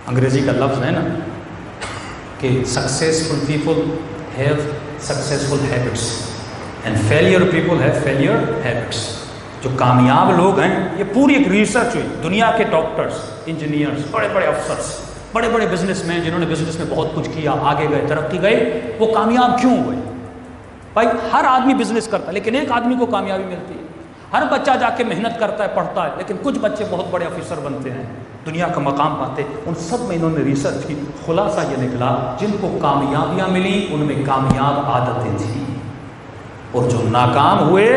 انگریزی کا لفظ ہے نا کہ successful people have successful habits and failure people have failure habits. جو کامیاب لوگ ہیں، یہ پوری ایک ریسرچ ہوئی، دنیا کے ڈاکٹرز، انجینئرز، بڑے بڑے افسرز، بڑے بڑے بزنس مین جنہوں نے بزنس میں بہت کچھ کیا، آگے گئے، ترقی گئے، وہ کامیاب کیوں ہوئے؟ بھائی ہر آدمی بزنس کرتا ہے لیکن ایک آدمی کو کامیابی ملتی ہے. ہر بچہ جا کے محنت کرتا ہے، پڑھتا ہے، لیکن کچھ بچے بہت بڑے آفیسر بنتے ہیں، دنیا کا مقام پاتے. ان سب میں انہوں نے ریسرچ کی، خلاصہ یہ نکلا جن کو کامیابیاں ملی ان میں کامیاب عادتیں تھیں، اور جو ناکام ہوئے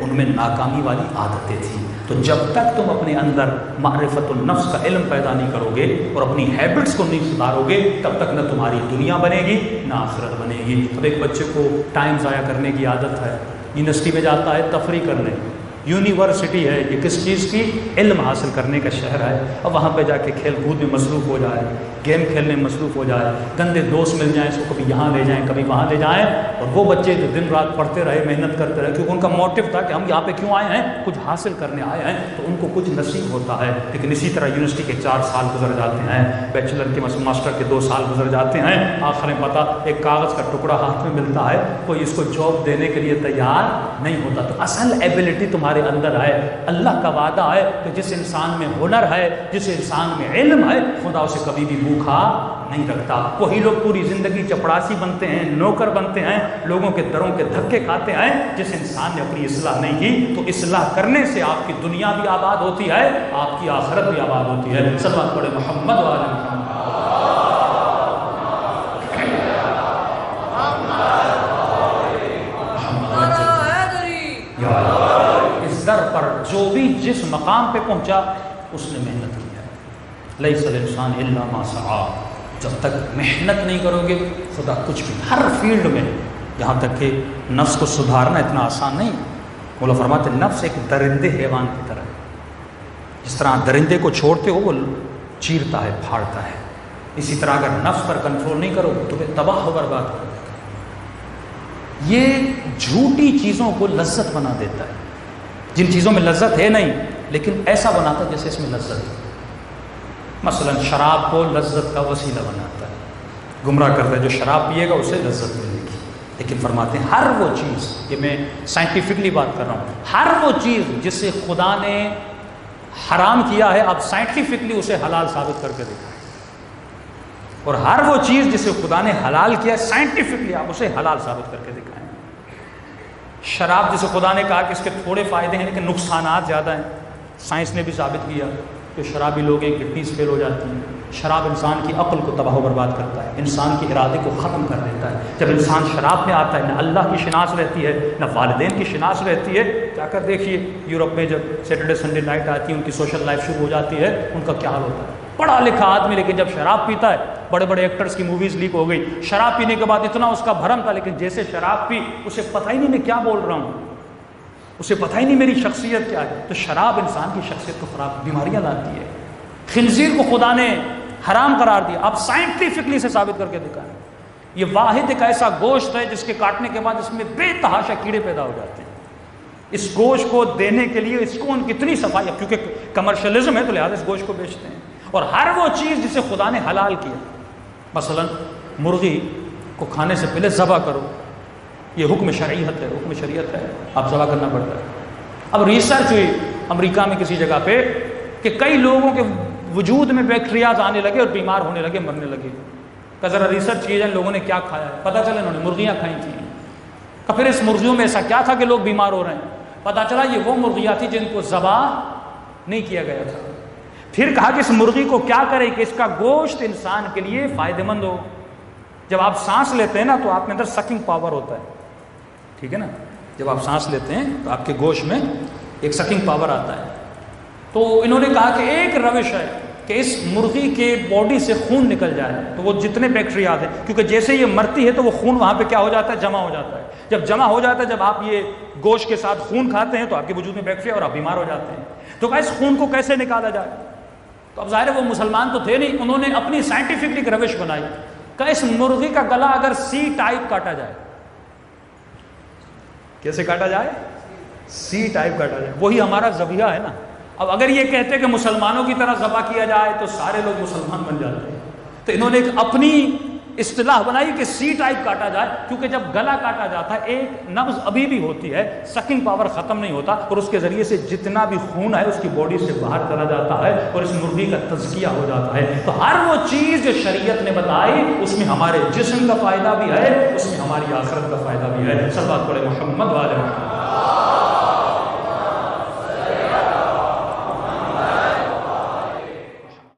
ان میں ناکامی والی عادتیں تھیں. تو جب تک تم اپنے اندر معرفت النفس کا علم پیدا نہیں کرو گے اور اپنی ہیبٹس کو نہیں سدھارو گے، تب تک نہ تمہاری دنیا بنے گی نہ آخرت بنے گی. اب ایک بچے کو ٹائم ضائع کرنے کی عادت ہے، یونیورسٹی میں جاتا ہے تفریح کرنے. یونیورسٹی ہے یہ کس چیز کی؟ علم حاصل کرنے کا شہر ہے. اب وہاں پہ جا کے کھیل کود میں مصروف ہو جائے، گیم کھیلنے میں مصروف ہو جائے، گندے دوست مل جائیں، اس کو کبھی یہاں لے جائیں کبھی وہاں لے جائیں. اور وہ بچے جو دن رات پڑھتے رہے، محنت کرتے رہے، کیونکہ ان کا موٹیو تھا کہ ہم یہاں پہ کیوں آئے ہیں؟ کچھ حاصل کرنے آئے ہیں، تو ان کو کچھ نصیب ہوتا ہے. لیکن اسی طرح یونیورسٹی کے 4 سال گزر جاتے ہیں، بیچلر کے ماسٹر کے 2 سال گزر جاتے ہیں. آخر میں پتہ ایک کاغذ کا ٹکڑا ہاتھ میں ملتا ہے، کوئی اس کو جاب دینے کے لیے تیار نہیں ہوتا. تو اصل ایبلٹی تمہارے اندر ہے. اللہ کا وعدہ ہے کہ جس انسان میں ہنر ہے، جس انسان میں علم ہے، خدا اسے کبھی بھی بھوکا نہیں رکھتا. وہی لوگ پوری زندگی چپڑاسی بنتے ہیں، نوکر بنتے ہیں، لوگوں کے دروں کے دھکے کھاتے ہیں. جس انسان نے اپنی اصلاح نہیں کی، تو اصلاح کرنے سے آپ کی دنیا بھی آباد ہوتی ہے، آپ کی آخرت بھی آباد ہوتی ہے. صلوات پڑھے محمد و آل محمد. پر جو بھی جس مقام پہ پہنچا اس نے محنت کی ہے. لیس الانسان الا ما سعی. جب تک محنت نہیں کرو گے خدا کچھ بھی ہر فیلڈ میں، یہاں تک کہ نفس کو سدھارنا اتنا آسان نہیں. مولا فرماتے نفس ایک درندے حیوان کی طرح ہے. جس طرح درندے کو چھوڑتے ہو وہ چیرتا ہے، پھاڑتا ہے، اسی طرح اگر نفس پر کنٹرول نہیں کرو تو پھر تباہ و برباد کر دے گا. یہ جھوٹی چیزوں کو لذت بنا دیتا ہے، جن چیزوں میں لذت ہے نہیں لیکن ایسا بناتا ہے جیسے اس میں لذت ہے. مثلا شراب کو لذت کا وسیلہ بناتا ہے، گمراہ کرتا ہے. جو شراب پیے گا اسے لذت ملے گی. لیکن فرماتے ہیں ہر وہ چیز، یہ میں سائنٹیفکلی بات کر رہا ہوں، ہر وہ چیز جسے خدا نے حرام کیا ہے آپ سائنٹیفکلی اسے حلال ثابت کر کے دکھائیں. اور ہر وہ چیز جسے خدا نے حلال کیا ہے سائنٹیفکلی آپ اسے حلال ثابت کر کے دکھائیں. شراب جسے خدا نے کہا کہ اس کے تھوڑے فائدے ہیں لیکن نقصانات زیادہ ہیں، سائنس نے بھی ثابت کیا کہ شرابی لوگ ہیں کڈنیز فیل ہو جاتی ہیں. شراب انسان کی عقل کو تباہ و برباد کرتا ہے، انسان کے ارادے کو ختم کر دیتا ہے. جب انسان شراب میں آتا ہے نہ اللہ کی شناس رہتی ہے نہ والدین کی شناس رہتی ہے. جا کر دیکھیے یورپ میں جب سیٹرڈے سنڈے نائٹ آتی ہے ان کی سوشل لائف شروع ہو جاتی ہے، ان کا کیا حال ہوتا ہے. پڑھا لکھا آدمی لیکن جب شراب پیتا ہے، بڑے بڑے ایکٹرز کی موویز لیک ہو گئی، شراب پینے کے بعد اتنا اس کا بھرم تھا لیکن جیسے شراب پی اسے پتہ ہی نہیں میں کیا بول رہا ہوں، اسے پتہ ہی نہیں میری شخصیت کیا ہے. تو شراب انسان کی شخصیت کو خراب بیماریاں لاتی ہے. خنزیر کو خدا نے حرام قرار دیا، آپ سائنٹیفکلی اسے ثابت کر کے دکھائیں. یہ واحد ایک ایسا گوشت ہے جس کے کاٹنے کے بعد اس میں بے تحاشا کیڑے پیدا ہو جاتے ہیں. اس گوشت کو دینے کے لیے اس کو ان کتنی صفائی، کیونکہ کمرشلزم ہے تو لہٰذا اس گوشت کو بیچتے ہیں. اور ہر وہ چیز جسے خدا نے حلال کیا، مثلا مرغی کو کھانے سے پہلے ذبح کرو، یہ حکم شریعت ہے، حکم شریعت ہے، آپ ذبح کرنا پڑتا ہے. اب ریسرچ ہوئی امریکہ میں کسی جگہ پہ کہ کئی لوگوں کے وجود میں بیکٹیریاز آنے لگے اور بیمار ہونے لگے، مرنے لگے. کہ ذرا ریسرچ کیے جائے لوگوں نے کیا کھایا ہے. پتہ چلا انہوں نے مرغیاں کھائی تھیں. کہ پھر اس مرغیوں میں ایسا کیا تھا کہ لوگ بیمار ہو رہے ہیں. پتہ چلا یہ وہ مرغیاں تھیں جن کو ذبح نہیں کیا گیا تھا. پھر کہا کہ اس مرغی کو کیا کرے کہ اس کا گوشت انسان کے لیے فائدہ مند ہو. جب آپ سانس لیتے ہیں نا تو آپ کے اندر سکنگ پاور ہوتا ہے، ٹھیک ہے نا. جب آپ سانس لیتے ہیں تو آپ کے گوشت میں ایک سکنگ پاور آتا ہے. تو انہوں نے کہا کہ ایک روش ہے کہ اس مرغی کے باڈی سے خون نکل جائے تو وہ جتنے بیکٹیریاز ہیں، کیونکہ جیسے یہ مرتی ہے تو وہ خون وہاں پہ کیا ہو جاتا ہے، جمع ہو جاتا ہے. جب جمع ہو جاتا ہے، جب آپ یہ گوشت کے ساتھ خون کھاتے ہیں تو آپ کے وجود میں بیکٹیریا اور آپ بیمار ہو جاتے ہیں. تو کہا اس خون کو کیسے نکالا جائے. تو اب ظاہر ہے وہ مسلمان تو تھے نہیں، انہوں نے اپنی سائنٹیفکلی ایک روش بنائی کہ اس مرغی کا گلا اگر سی ٹائپ کاٹا جائے. کیسے کاٹا جائے؟ سی ٹائپ کاٹا جائے. وہی ہمارا ذبیحہ ہے نا. اب اگر یہ کہتے کہ مسلمانوں کی طرح ذبح کیا جائے تو سارے لوگ مسلمان بن جاتے ہیں، تو انہوں نے ایک اپنی اصطلاح بنائی کہ سی ٹائپ کاٹا جائے، کیونکہ جب گلا کاٹا جاتا ہے ایک نبض ابھی بھی ہوتی ہے، سکنگ پاور ختم نہیں ہوتا، اور اس کے ذریعے سے جتنا بھی خون ہے اس کی باڈی سے باہر چلا جاتا ہے اور اس مرغی کا تزکیہ ہو جاتا ہے۔ تو ہر وہ چیز جو شریعت نے بتائی اس میں ہمارے جسم کا فائدہ بھی ہے، اس میں ہماری آخرت کا فائدہ بھی ہے۔ سب بات پڑھے محمد والے محمد۔